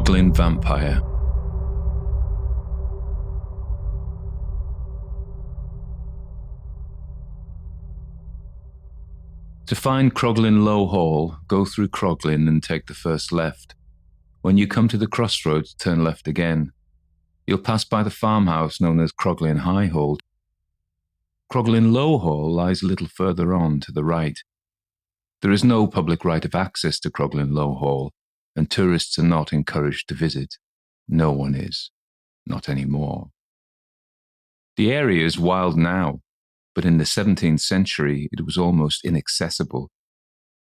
Croglin vampire. To find Croglin Low Hall, go through Croglin and take the first left. When you come to the crossroads, turn left again. You'll pass by the farmhouse known as Croglin High Hall. Croglin Low Hall lies a little further on to the right. There is no public right of access to Croglin Low Hall, and tourists are not encouraged to visit. No one is. Not anymore. The area is wild now, but in the 17th century it was almost inaccessible.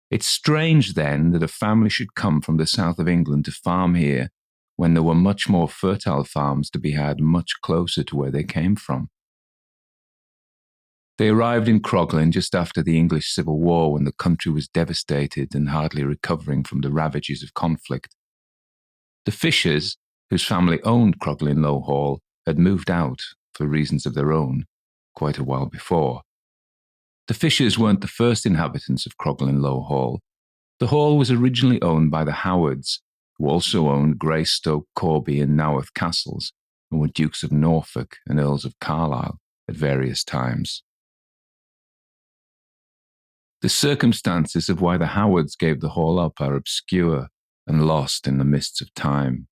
It's strange then that a family should come from the south of England to farm here when there were much more fertile farms to be had much closer to where they came from. They arrived in Croglin just after the English Civil War when the country was devastated and hardly recovering from the ravages of conflict. The Fishers, whose family owned Croglin Low Hall, had moved out, for reasons of their own, quite a while before. The Fishers weren't the first inhabitants of Croglin Low Hall. The hall was originally owned by the Howards, who also owned Greystoke, Corby and Naworth castles, and were Dukes of Norfolk and Earls of Carlisle at various times. The circumstances of why the Howards gave the hall up are obscure and lost in the mists of time.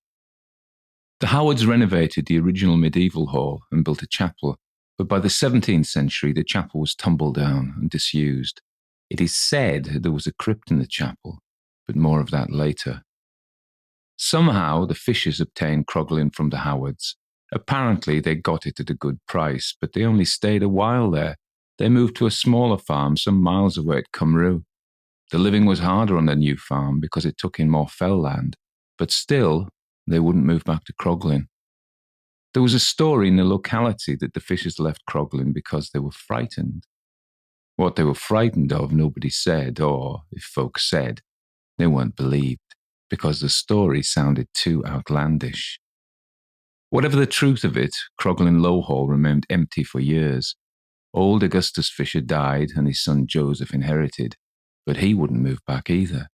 The Howards renovated the original medieval hall and built a chapel, but by the 17th century the chapel was tumbled down and disused. It is said there was a crypt in the chapel, but more of that later. Somehow the Fishers obtained Croglin from the Howards. Apparently they got it at a good price, but they only stayed a while there. They moved to a smaller farm some miles away at Cumru. The living was harder on the new farm because it took in more fell land, but still they wouldn't move back to Croglin. There was a story in the locality that the Fishers left Croglin because they were frightened. What they were frightened of nobody said, or, if folks said, they weren't believed, because the story sounded too outlandish. Whatever the truth of it, Croglin Low Hall remained empty for years. Old Augustus Fisher died and his son Joseph inherited, but he wouldn't move back either.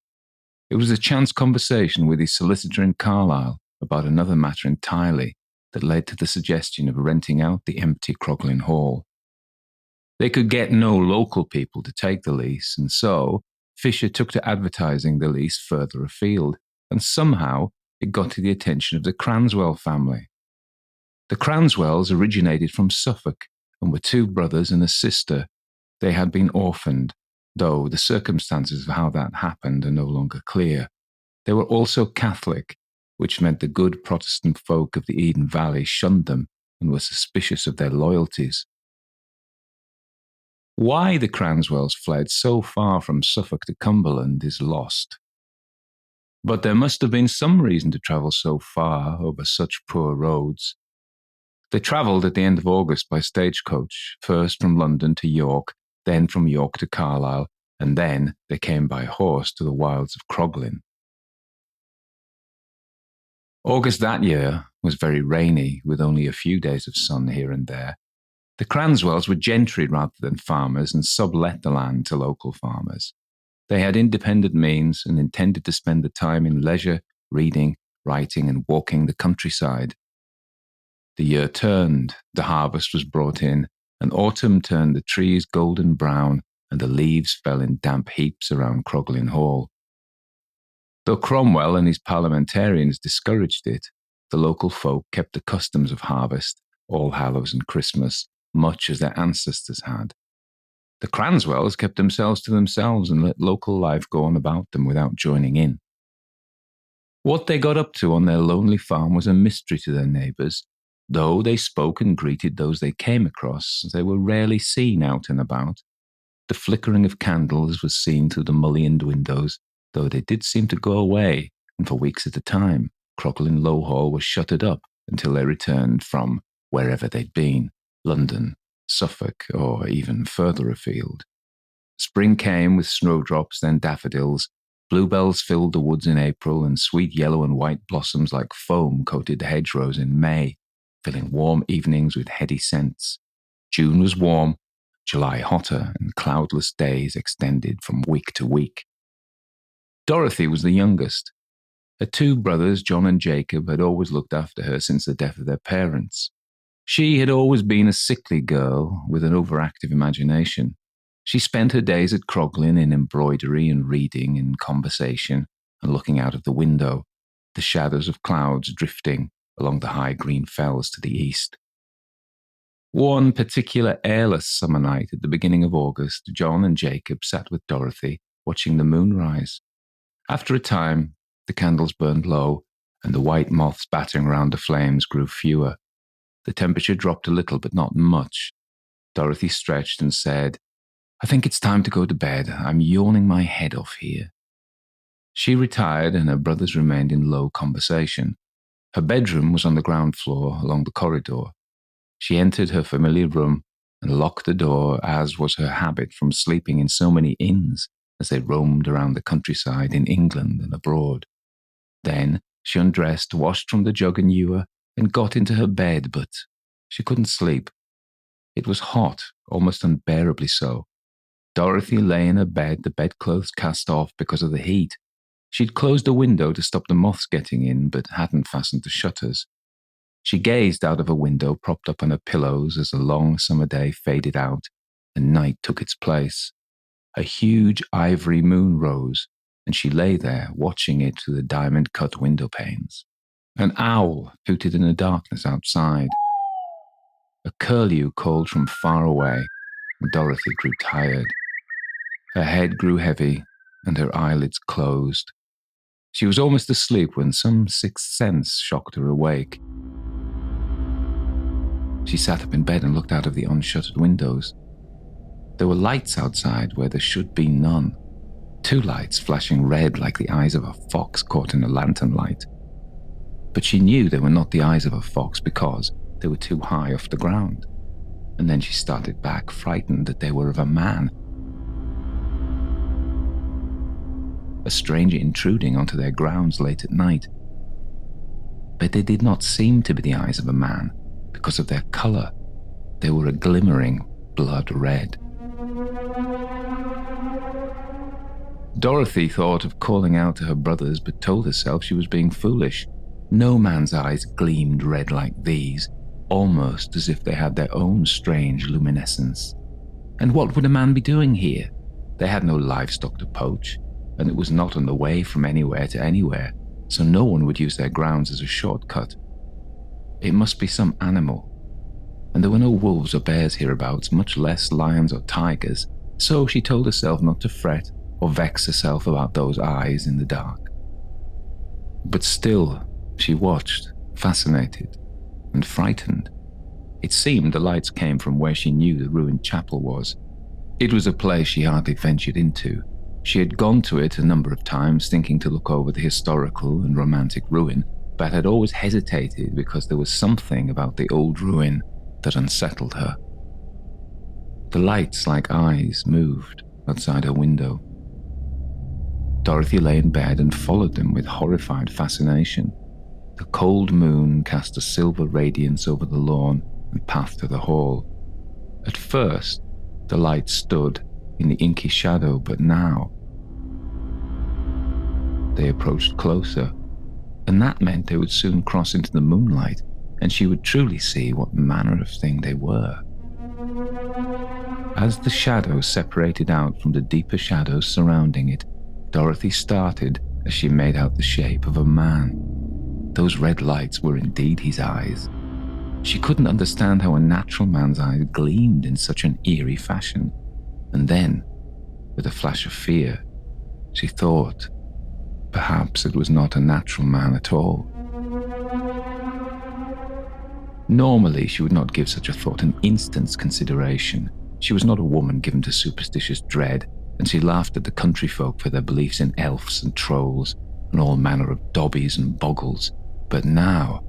It was a chance conversation with his solicitor in Carlisle about another matter entirely that led to the suggestion of renting out the empty Croglin Hall. They could get no local people to take the lease, and so Fisher took to advertising the lease further afield, and somehow it got to the attention of the Cranswell family. The Cranswells originated from Suffolk and were two brothers and a sister. They had been orphaned, though the circumstances of how that happened are no longer clear. They were also Catholic, which meant the good Protestant folk of the Eden Valley shunned them and were suspicious of their loyalties. Why the Cranswells fled so far from Suffolk to Cumberland is lost. But there must have been some reason to travel so far over such poor roads. They travelled at the end of August by stagecoach, first from London to York, then from York to Carlisle, and then they came by horse to the wilds of Croglin. August that year was very rainy, with only a few days of sun here and there. The Cranswells were gentry rather than farmers and sublet the land to local farmers. They had independent means and intended to spend the time in leisure, reading, writing and walking the countryside. The year turned, the harvest was brought in, and autumn turned the trees golden brown and the leaves fell in damp heaps around Croglin Hall. Though Cromwell and his parliamentarians discouraged it, the local folk kept the customs of harvest, All Hallows and Christmas, much as their ancestors had. The Cranswells kept themselves to themselves and let local life go on about them without joining in. What they got up to on their lonely farm was a mystery to their neighbours. Though they spoke and greeted those they came across, they were rarely seen out and about. The flickering of candles was seen through the mullioned windows, though they did seem to go away, and for weeks at a time, Croglin Low Hall was shuttered up until they returned from wherever they'd been, London, Suffolk, or even further afield. Spring came with snowdrops, then daffodils. Bluebells filled the woods in April, and sweet yellow and white blossoms like foam coated the hedgerows in May, filling warm evenings with heady scents. June was warm, July hotter, and cloudless days extended from week to week. Dorothy was the youngest. Her two brothers, John and Jacob, had always looked after her since the death of their parents. She had always been a sickly girl with an overactive imagination. She spent her days at Croglin in embroidery and reading and conversation and looking out of the window, the shadows of clouds drifting along the high green fells to the east. One particular airless summer night at the beginning of August, John and Jacob sat with Dorothy, watching the moon rise. After a time, the candles burned low, and the white moths battering around the flames grew fewer. The temperature dropped a little, but not much. Dorothy stretched and said, "I think it's time to go to bed. I'm yawning my head off here." She retired, and her brothers remained in low conversation. Her bedroom was on the ground floor along the corridor. She entered her familiar room and locked the door, as was her habit from sleeping in so many inns as they roamed around the countryside in England and abroad. Then she undressed, washed from the jug and ewer, and got into her bed, but she couldn't sleep. It was hot, almost unbearably so. Dorothy lay in her bed, the bedclothes cast off because of the heat. She'd closed the window to stop the moths getting in, but hadn't fastened the shutters. She gazed out of a window, propped up on her pillows, as the long summer day faded out and night took its place. A huge ivory moon rose, and she lay there, watching it through the diamond-cut window panes. An owl hooted in the darkness outside. A curlew called from far away, and Dorothy grew tired. Her head grew heavy, and her eyelids closed. She was almost asleep when some sixth sense shocked her awake. She sat up in bed and looked out of the unshuttered windows. There were lights outside where there should be none. Two lights flashing red like the eyes of a fox caught in a lantern light. But she knew they were not the eyes of a fox because they were too high off the ground. And then she started back, frightened that they were of a man. A stranger intruding onto their grounds late at night. But they did not seem to be the eyes of a man because of their color. They were a glimmering blood red. Dorothy thought of calling out to her brothers, but told herself she was being foolish. No man's eyes gleamed red like these, almost as if they had their own strange luminescence. And what would a man be doing here? They had no livestock to poach, and it was not on the way from anywhere to anywhere, so no one would use their grounds as a shortcut. It must be some animal. And there were no wolves or bears hereabouts, much less lions or tigers, so she told herself not to fret or vex herself about those eyes in the dark. But still, she watched, fascinated and frightened. It seemed the lights came from where she knew the ruined chapel was. It was a place she hardly ventured into. She had gone to it a number of times, thinking to look over the historical and romantic ruin, but had always hesitated because there was something about the old ruin that unsettled her. The lights, like eyes, moved outside her window. Dorothy lay in bed and followed them with horrified fascination. The cold moon cast a silver radiance over the lawn and path to the hall. At first, the light stood in the inky shadow, but now they approached closer, and that meant they would soon cross into the moonlight, and she would truly see what manner of thing they were. As the shadow separated out from the deeper shadows surrounding it, Dorothy started as she made out the shape of a man. Those red lights were indeed his eyes. She couldn't understand how a natural man's eyes gleamed in such an eerie fashion. And then, with a flash of fear, she thought perhaps it was not a natural man at all. Normally, she would not give such a thought an instant's consideration. She was not a woman given to superstitious dread, and she laughed at the country folk for their beliefs in elves and trolls and all manner of dobbies and boggles. But now,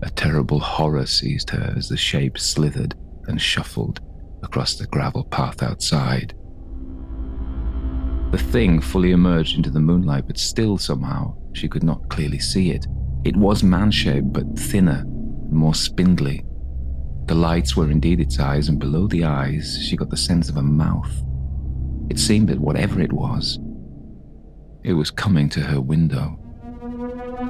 a terrible horror seized her as the shape slithered and shuffled across the gravel path outside. The thing fully emerged into the moonlight, but still somehow she could not clearly see it. It was man-shaped, but thinner and more spindly. The lights were indeed its eyes, and below the eyes she got the sense of a mouth. It seemed that whatever it was coming to her window.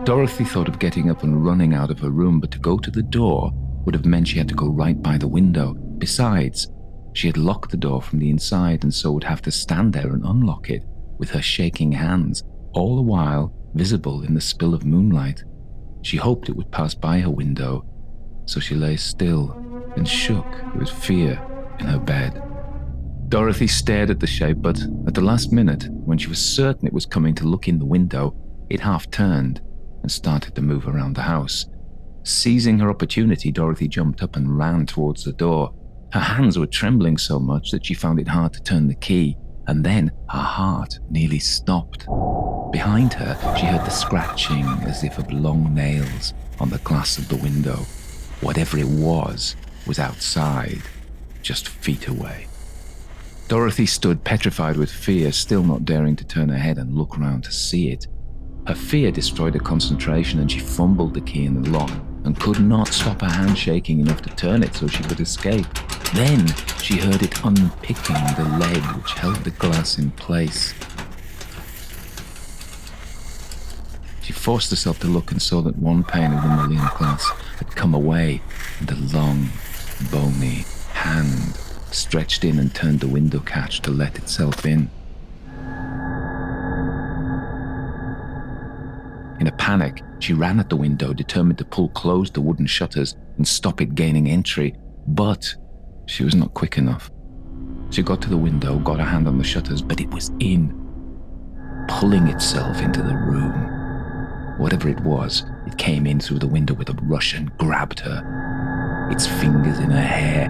Dorothy thought of getting up and running out of her room, but to go to the door would have meant she had to go right by the window. Besides, she had locked the door from the inside and so would have to stand there and unlock it with her shaking hands, all the while visible in the spill of moonlight. She hoped it would pass by her window, so she lay still and shook with fear in her bed. Dorothy stared at the shape, but at the last minute, when she was certain it was coming to look in the window, it half turned and started to move around the house. Seizing her opportunity, Dorothy jumped up and ran towards the door. Her hands were trembling so much that she found it hard to turn the key, and then her heart nearly stopped. Behind her, she heard the scratching as if of long nails on the glass of the window. Whatever it was outside, just feet away. Dorothy stood petrified with fear, still not daring to turn her head and look round to see it. Her fear destroyed her concentration and she fumbled the key in the lock and could not stop her hand shaking enough to turn it so she could escape. Then she heard it unpicking the leg which held the glass in place. She forced herself to look and saw that one pane of the mullioned glass had come away and a long, bony hand stretched in and turned the window catch to let itself in. In a panic, she ran at the window, determined to pull closed the wooden shutters and stop it gaining entry, but she was not quick enough. She got to the window, got her hand on the shutters, but it was in, pulling itself into the room. Whatever it was, it came in through the window with a rush and grabbed her. Its fingers in her hair,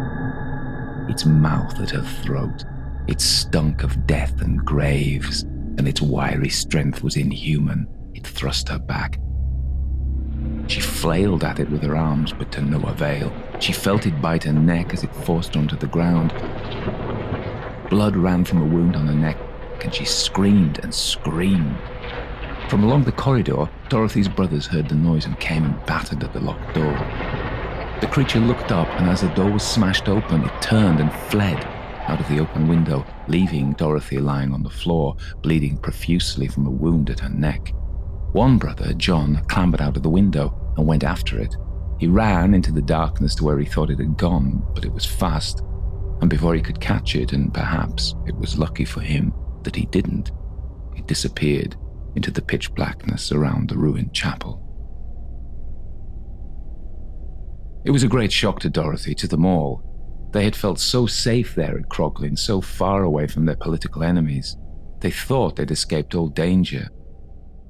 its mouth at her throat. It stunk of death and graves, and its wiry strength was inhuman. It thrust her back. She flailed at it with her arms, but to no avail. She felt it bite her neck as it forced her onto the ground. Blood ran from a wound on her neck, and she screamed and screamed. From along the corridor, Dorothy's brothers heard the noise and came and battered at the locked door. The creature looked up, and as the door was smashed open, it turned and fled out of the open window, leaving Dorothy lying on the floor, bleeding profusely from a wound at her neck. One brother, John, clambered out of the window and went after it. He ran into the darkness to where he thought it had gone, but it was fast, and before he could catch it, and perhaps it was lucky for him that he didn't, it disappeared into the pitch blackness around the ruined chapel. It was a great shock to Dorothy, to them all. They had felt so safe there at Croglin, so far away from their political enemies. They thought they'd escaped all danger,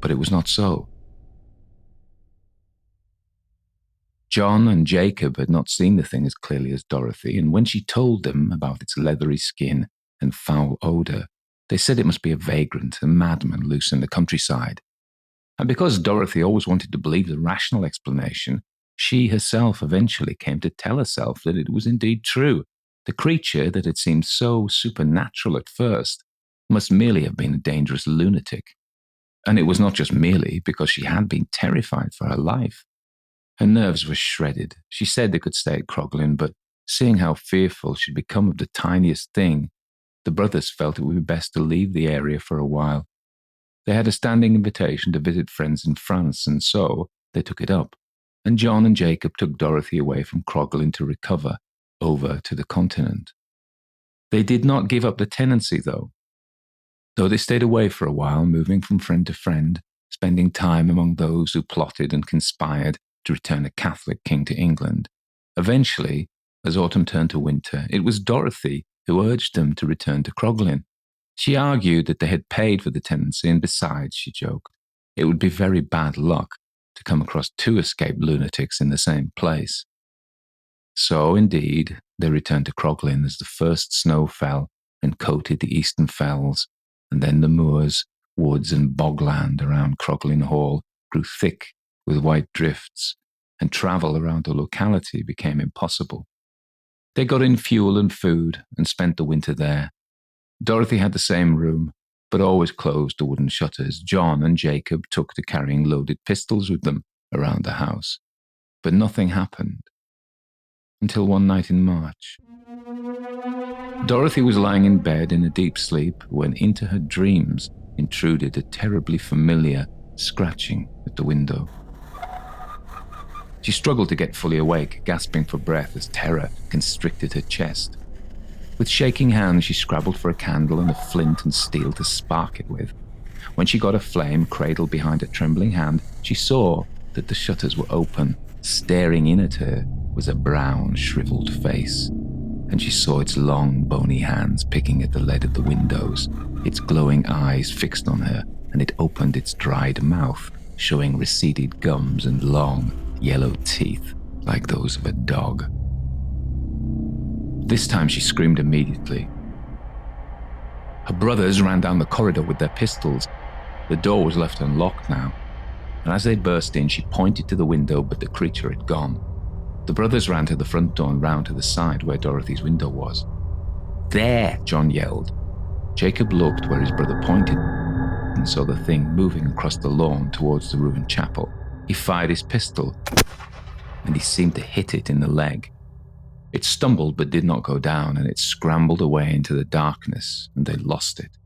but it was not so. John and Jacob had not seen the thing as clearly as Dorothy, and when she told them about its leathery skin and foul odor, they said it must be a vagrant, a madman loose in the countryside. And because Dorothy always wanted to believe the rational explanation, she herself eventually came to tell herself that it was indeed true. The creature that had seemed so supernatural at first must merely have been a dangerous lunatic. And it was not just merely because she had been terrified for her life. Her nerves were shredded. She said they could stay at Croglin, but seeing how fearful she'd become of the tiniest thing, the brothers felt it would be best to leave the area for a while. They had a standing invitation to visit friends in France, and so they took it up. And John and Jacob took Dorothy away from Croglin to recover, over to the continent. They did not give up the tenancy, though. Though they stayed away for a while, moving from friend to friend, spending time among those who plotted and conspired to return a Catholic king to England. Eventually, as autumn turned to winter, it was Dorothy who urged them to return to Croglin. She argued that they had paid for the tenancy, and besides, she joked, it would be very bad luck to come across two escaped lunatics in the same place. So, indeed, they returned to Croglin as the first snow fell and coated the eastern fells, and then the moors, woods, and bogland around Croglin Hall grew thick with white drifts, and travel around the locality became impossible. They got in fuel and food and spent the winter there. Dorothy had the same room, but always closed the wooden shutters. John and Jacob took to carrying loaded pistols with them around the house. But nothing happened until one night in March. Dorothy was lying in bed in a deep sleep when into her dreams intruded a terribly familiar scratching at the window. She struggled to get fully awake, gasping for breath as terror constricted her chest. With shaking hands, she scrabbled for a candle and a flint and steel to spark it with. When she got a flame cradled behind her trembling hand, she saw that the shutters were open. Staring in at her was a brown, shriveled face, and she saw its long, bony hands picking at the lead of the windows, its glowing eyes fixed on her, and it opened its dried mouth, showing receded gums and long, yellow teeth like those of a dog. This time she screamed immediately. Her brothers ran down the corridor with their pistols. The door was left unlocked now, and as they burst in, she pointed to the window, but the creature had gone. The brothers ran to the front door and round to the side where Dorothy's window was. "There!" John yelled. Jacob looked where his brother pointed and saw the thing moving across the lawn towards the ruined chapel. He fired his pistol, and he seemed to hit it in the leg. It stumbled but did not go down, and it scrambled away into the darkness, and they lost it.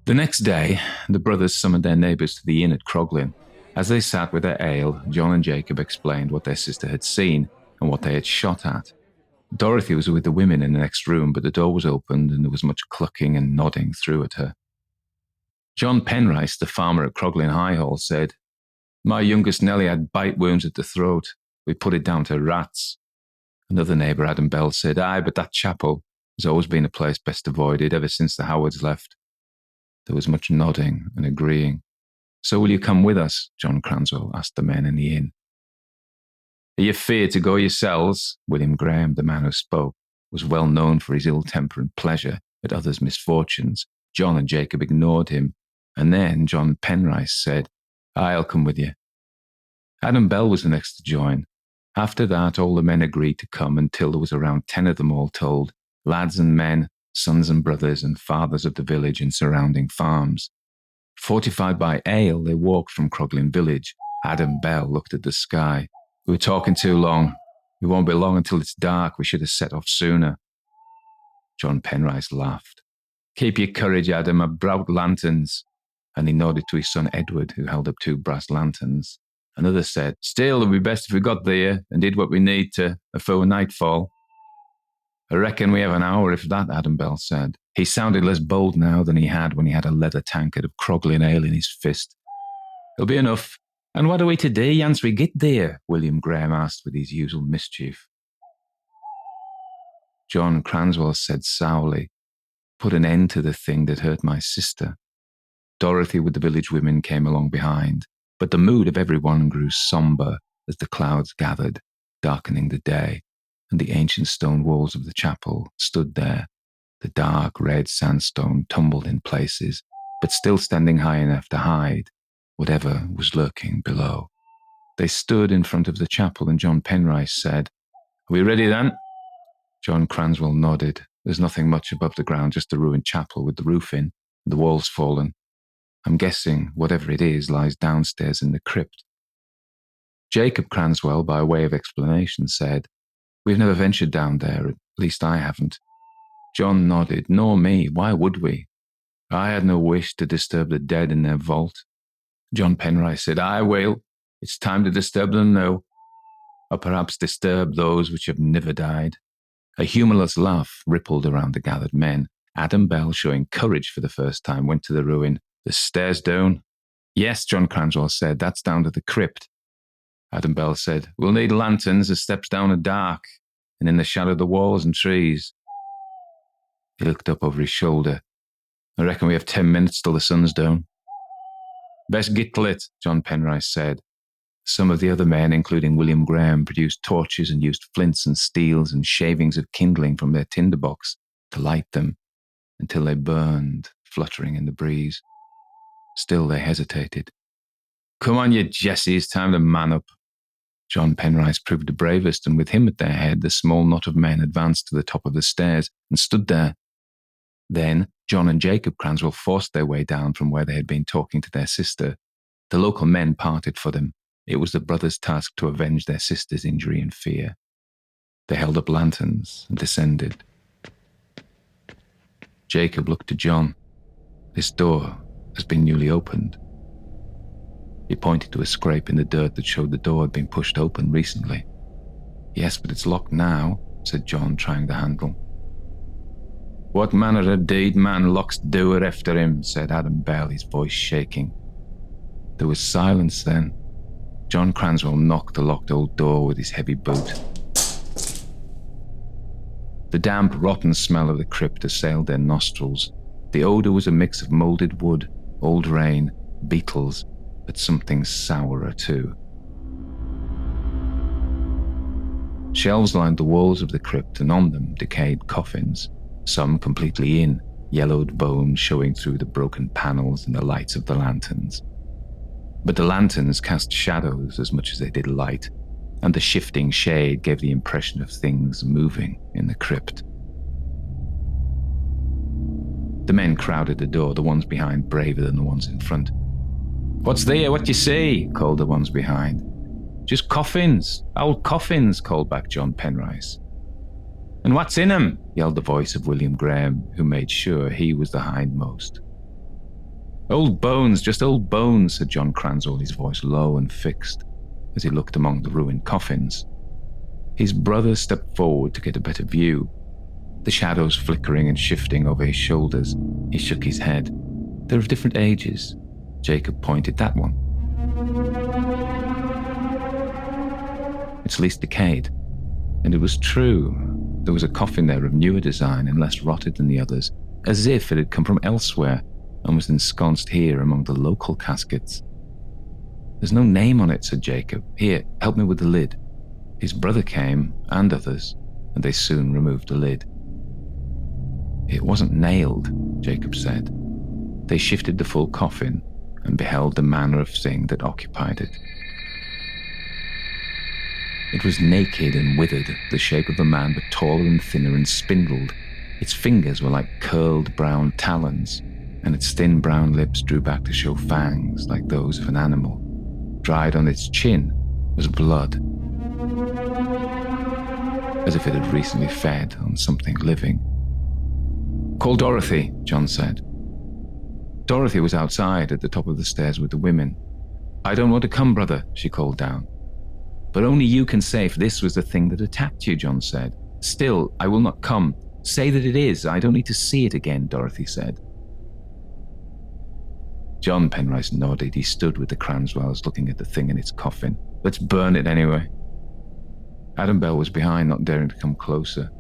The next day, the brothers summoned their neighbours to the inn at Croglin. As they sat with their ale, John and Jacob explained what their sister had seen and what they had shot at. Dorothy was with the women in the next room, but the door was opened and there was much clucking and nodding through at her. John Penrice, the farmer at Croglin High Hall, said, "My youngest Nellie had bite wounds at the throat. We put it down to rats." Another neighbour, Adam Bell, said, "Aye, but that chapel has always been a place best avoided ever since the Howards left." There was much nodding and agreeing. "So will you come with us?" John Cranswell asked the men in the inn. "Are you feared to go yourselves?" William Graham, the man who spoke, was well known for his ill temper and pleasure at others' misfortunes. John and Jacob ignored him, and then John Penrice said, "I'll come with you." Adam Bell was the next to join. After that, all the men agreed to come until there was around 10 of them all told, lads and men, sons and brothers and fathers of the village and surrounding farms. Fortified by ale, they walked from Croglin village. Adam Bell looked at the sky. "We were talking too long. We won't be long until it's dark. We should have set off sooner." John Penrice laughed. "Keep your courage, Adam. I've brought lanterns." And he nodded to his son Edward, who held up 2 brass lanterns. Another said, "Still, it would be best if we got there and did what we need to afore nightfall." "I reckon we have an hour, if that," Adam Bell said. He sounded less bold now than he had when he had a leather tankard of Croglin ale in his fist. "It'll be enough." "And what are we to do once we get there?" William Graham asked with his usual mischief. John Cranswell said sourly, "Put an end to the thing that hurt my sister." Dorothy with the village women came along behind, but the mood of everyone grew sombre as the clouds gathered, darkening the day, and the ancient stone walls of the chapel stood there, the dark red sandstone tumbled in places, but still standing high enough to hide whatever was lurking below. They stood in front of the chapel, and John Penrice said, "Are we ready then?" John Cranswell nodded. "There's nothing much above the ground, just a ruined chapel with the roof in and the walls fallen. I'm guessing whatever it is lies downstairs in the crypt." Jacob Cranswell, by way of explanation, said, "We've never ventured down there, at least I haven't." John nodded. "Nor me. Why would we? I had no wish to disturb the dead in their vault." John Penrice said, "I will. It's time to disturb them now. Or perhaps disturb those which have never died." A humorless laugh rippled around the gathered men. Adam Bell, showing courage for the first time, went to the ruin. "The stairs down?" "Yes," John Cranswell said. "That's down to the crypt." Adam Bell said, "We'll need lanterns. The steps down are dark, and in the shadow of the walls and trees." He looked up over his shoulder. "I reckon we have 10 minutes till the sun's down." "Best get lit," John Penrice said. Some of the other men, including William Graham, produced torches and used flints and steels and shavings of kindling from their tinderbox to light them until they burned, fluttering in the breeze. Still they hesitated. "Come on, you Jesse, it's time to man up." John Penrice proved the bravest, and with him at their head, the small knot of men advanced to the top of the stairs and stood there. Then John and Jacob Cranswell forced their way down from where they had been talking to their sister. The local men parted for them. It was the brothers' task to avenge their sister's injury and fear. They held up lanterns and descended. Jacob looked to John. "This door has been newly opened." He pointed to a scrape in the dirt that showed the door had been pushed open recently. Yes, but it's locked now, said John, trying the handle. What manner of deed man locks doer after him, said Adam Bell, his voice shaking. There was silence then. John Cranswell knocked the locked old door with his heavy boot. The damp, rotten smell of the crypt assailed their nostrils. The odour was a mix of moulded wood, old rain, beetles, but something sourer too. Shelves lined the walls of the crypt, and on them decayed coffins, some completely in, yellowed bones showing through the broken panels and the lights of the lanterns. But the lanterns cast shadows as much as they did light, and the shifting shade gave the impression of things moving in the crypt. The men crowded the door, the ones behind braver than the ones in front. What's there? What you see? Called the ones behind. Just coffins, old coffins, called back John Penrice. And what's in 'em? Yelled the voice of William Graham, who made sure he was the hindmost. Old bones, just old bones, said John Cranswell, his voice low and fixed, as he looked among the ruined coffins. His brother stepped forward to get a better view. The shadows flickering and shifting over his shoulders, he shook his head. They're of different ages. Jacob pointed. That one. It's least decayed. And it was true. There was a coffin there of newer design and less rotted than the others, as if it had come from elsewhere and was ensconced here among the local caskets. There's no name on it, said Jacob. Here, help me with the lid. His brother came, and others, and they soon removed the lid. It wasn't nailed, Jacob said. They shifted the full coffin and beheld the manner of thing that occupied it. It was naked and withered, the shape of a man, but taller and thinner and spindled. Its fingers were like curled brown talons, and its thin brown lips drew back to show fangs like those of an animal. Dried on its chin was blood, as if it had recently fed on something living. Call Dorothy, John said. Dorothy was outside at the top of the stairs with the women. I don't want to come, brother, she called down. But only you can say if this was the thing that attacked you, John said. Still, I will not come. Say that it is. I don't need to see it again, Dorothy said. John Penrice nodded. He stood with the Cranswells looking at the thing in its coffin. Let's burn it anyway. Adam Bell was behind, not daring to come closer.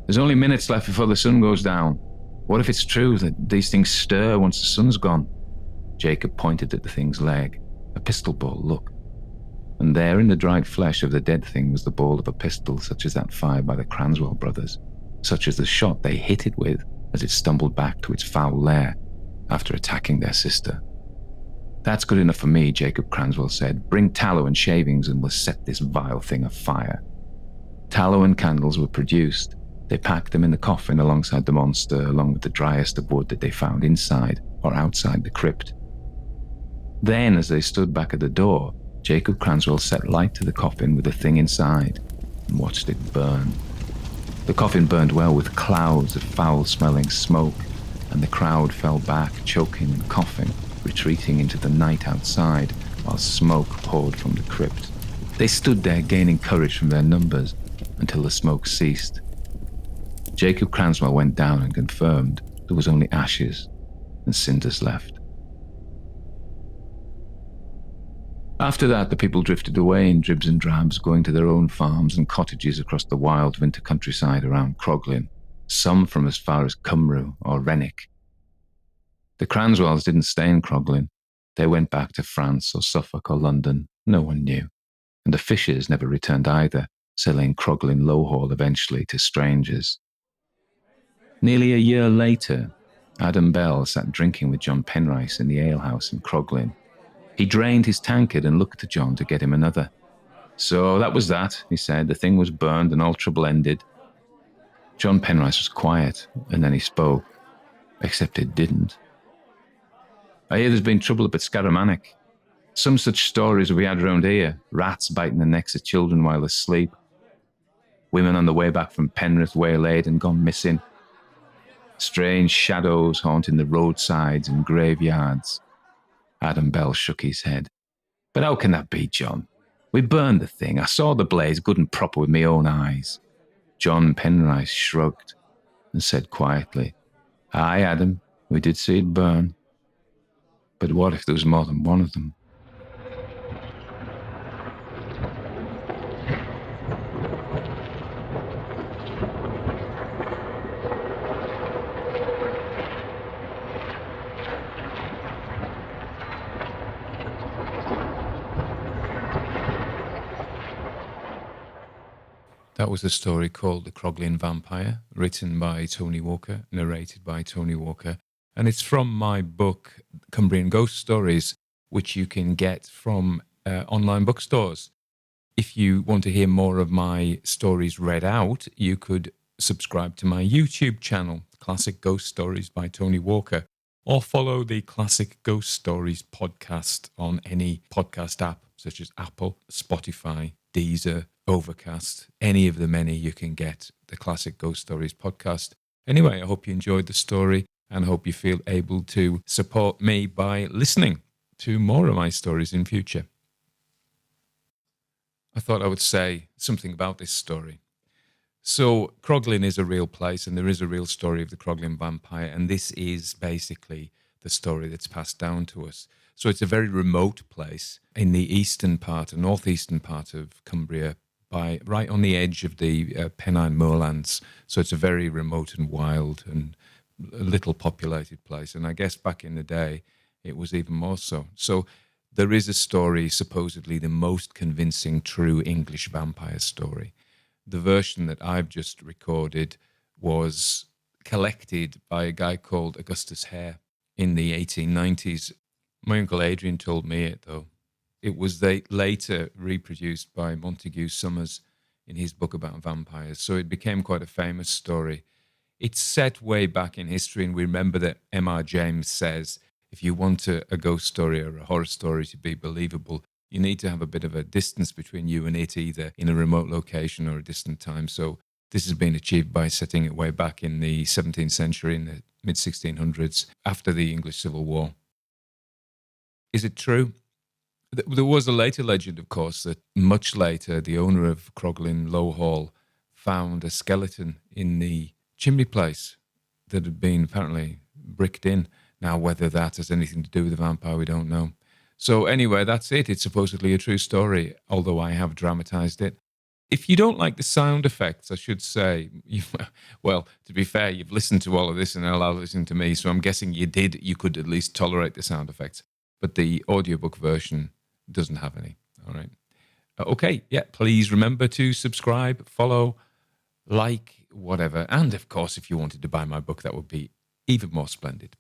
There's only minutes left before the sun goes down. What if it's true that these things stir once the sun's gone? Jacob pointed at the thing's leg. A pistol ball, look. And there in the dried flesh of the dead thing was the ball of a pistol such as that fired by the Cranswell brothers, such as the shot they hit it with as it stumbled back to its foul lair after attacking their sister. That's good enough for me, Jacob Cranswell said. Bring tallow and shavings and we'll set this vile thing afire. Tallow and candles were produced. They packed them in the coffin alongside the monster, along with the driest of wood that they found inside or outside the crypt. Then, as they stood back at the door, Jacob Cranswell set light to the coffin with the thing inside and watched it burn. The coffin burned well with clouds of foul-smelling smoke, and the crowd fell back, choking and coughing, retreating into the night outside while smoke poured from the crypt. They stood there gaining courage from their numbers until the smoke ceased. Jacob Cranswell went down and confirmed there was only ashes and cinders left. After that, the people drifted away in dribs and drabs, going to their own farms and cottages across the wild winter countryside around Croglin, some from as far as Cymru or Renwick. The Cranswells didn't stay in Croglin. They went back to France or Suffolk or London, no one knew. And the Fishers never returned either, selling Croglin Lowhall eventually to strangers. Nearly a year later, Adam Bell sat drinking with John Penrice in the alehouse in Croglin. He drained his tankard and looked to John to get him another. So that was that, he said. The thing was burned and all trouble ended. John Penrice was quiet, and then he spoke. Except it didn't. I hear there's been trouble up at Scaramanic. Some such stories we had around here. Rats biting the necks of children while asleep. Women on the way back from Penrith waylaid and gone missing. Strange shadows haunting the roadsides and graveyards. Adam Bell shook his head. But how can that be, John? We burned the thing. I saw the blaze good and proper with my own eyes. John Penrice shrugged and said quietly, Aye, Adam, we did see it burn. But what if there was more than one of them? That was a story called The Croglin Vampire, written by Tony Walker, narrated by Tony Walker. And it's from my book, Cumbrian Ghost Stories, which you can get from online bookstores. If you want to hear more of my stories read out, you could subscribe to my YouTube channel, Classic Ghost Stories by Tony Walker, or follow the Classic Ghost Stories podcast on any podcast app, such as Apple, Spotify, Deezer, Overcast, any of the many you can get the Classic Ghost Stories podcast. Anyway, I hope you enjoyed the story and hope you feel able to support me by listening to more of my stories in future. I thought I would say something about this story. So Croglin is a real place and there is a real story of the Croglin vampire, and this is basically the story that's passed down to us. So it's a very remote place in the eastern part, northeastern part of Cumbria, right on the edge of the Pennine moorlands. So it's a very remote and wild and a little populated place. And I guess back in the day, it was even more so. So there is a story, supposedly the most convincing true English vampire story. The version that I've just recorded was collected by a guy called Augustus Hare in the 1890s. My Uncle Adrian told me it, though. It was later reproduced by Montague Summers in his book about vampires, so it became quite a famous story. It's set way back in history, and we remember that M.R. James says, if you want a ghost story or a horror story to be believable, you need to have a bit of a distance between you and it, either in a remote location or a distant time. So this has been achieved by setting it way back in the 17th century, in the mid-1600s, after the English Civil War. Is it true? There was a later legend, of course, that much later the owner of Croglin Low Hall found a skeleton in the chimney place that had been apparently bricked in. Now, whether that has anything to do with the vampire, we don't know. So anyway, that's it. It's supposedly a true story, although I have dramatized it. If you don't like the sound effects, I should say, well, to be fair, you've listened to all of this and allowed listening to me, so I'm guessing you could at least tolerate the sound effects. But the audiobook version doesn't have any. All right. Okay. Yeah. Please remember to subscribe, follow, like, whatever. And of course, if you wanted to buy my book, that would be even more splendid.